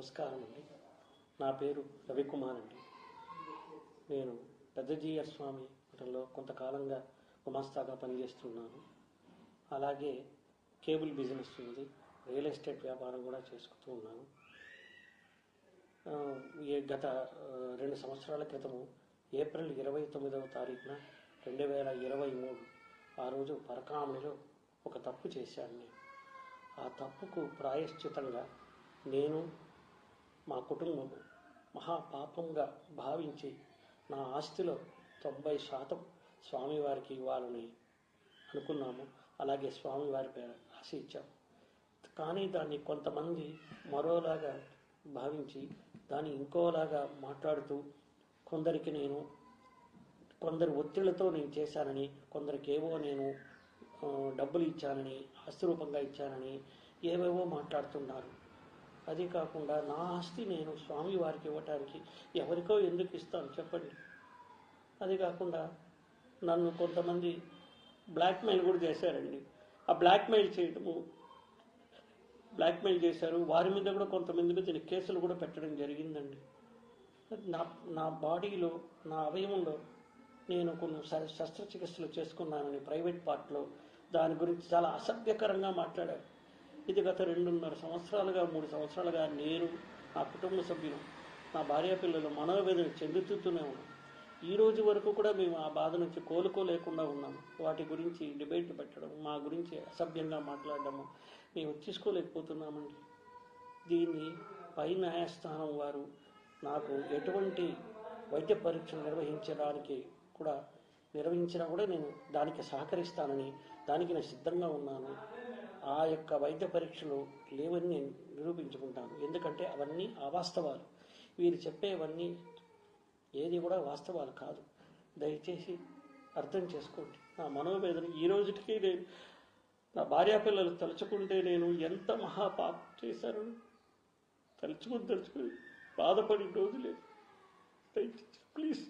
నమస్కారం అండి. నా పేరు రవికుమార్ అండి. నేను పెద్దజీయర్ స్వామి మఠంలో కొంతకాలంగా గుమాస్తాగా పనిచేస్తున్నాను. అలాగే కేబుల్ బిజినెస్ ఉంది, రియల్ ఎస్టేట్ వ్యాపారం కూడా చేసుకుంటూ ఉన్నాను. గత 2 సంవత్సరాల క్రితము ఏప్రిల్ 29వ తారీఖున 2023 ఆ రోజు పరకామణిలో ఒక తప్పు చేశాను. నేను ఆ తప్పుకు ప్రాయశ్చితంగా నేను మా కుటుంబం మహాపాపంగా భావించి నా ఆస్తిలో 90% స్వామివారికి ఇవ్వాలని అనుకున్నాము. అలాగే స్వామివారి పేరు రాసి ఇచ్చాము. కానీ దాన్ని కొంతమంది మరోలాగా భావించి దాన్ని ఇంకోలాగా మాట్లాడుతూ కొందరి ఒత్తిళ్లతో నేను చేశానని, కొందరికేవో నేను డబ్బులు ఇచ్చానని, ఆస్తి రూపంగా ఇచ్చానని ఏవేవో మాట్లాడుతున్నారు. అది కాకుండా నా ఆస్తి నేను స్వామివారికి ఇవ్వటానికి ఎవరికో ఎందుకు ఇస్తాను చెప్పండి. అది కాకుండా నన్ను కొంతమంది బ్లాక్మెయిల్ కూడా చేశారండి. ఆ బ్లాక్మెయిల్ చేశారు. వారి మీద కూడా కొంతమంది మీద కేసులు కూడా పెట్టడం జరిగిందండి. నా బాడీలో, నా అవయవంలో నేను కొన్ని శస్త్రచికిత్సలు చేసుకున్నానని ప్రైవేట్ పార్ట్లో దాని గురించి చాలా అసభ్యకరంగా మాట్లాడారు. ఇది గత 2.5 సంవత్సరాలుగా 3 సంవత్సరాలుగా నేను, నా కుటుంబ సభ్యులు, నా భార్య పిల్లలు మనోవేదన చెందుతూనే ఉన్నాం. ఈ రోజు వరకు కూడా మేము ఆ బాధ నుంచి కోలుకోలేకుండా ఉన్నాము. వాటి గురించి డిబేట్ పెట్టడం, మా గురించి అసభ్యంగా మాట్లాడడము మేము తీసుకోలేకపోతున్నామండి. దీన్ని పై న్యాయస్థానం వారు నాకు ఎటువంటి వైద్య పరీక్షలు నిర్వహించినా కూడా నేను దానికి సహకరిస్తానని, దానికి నేను సిద్ధంగా ఉన్నాను. ఆ యొక్క వైద్య పరీక్షలు లేవని నేను నిరూపించుకుంటాను. ఎందుకంటే అవన్నీ అవాస్తవాలు. వీరు చెప్పేవన్నీ ఏది కూడా వాస్తవాలు కాదు. దయచేసి అర్థం చేసుకోండి. నా మనోవేదన ఈ రోజుకి నేను, నా భార్యాపిల్లలు తలుచుకుంటే నేను ఎంత మహాపాపం చేశాను తలుచుకుని బాధపడి రోజు లేదు. దయచేసి ప్లీజ్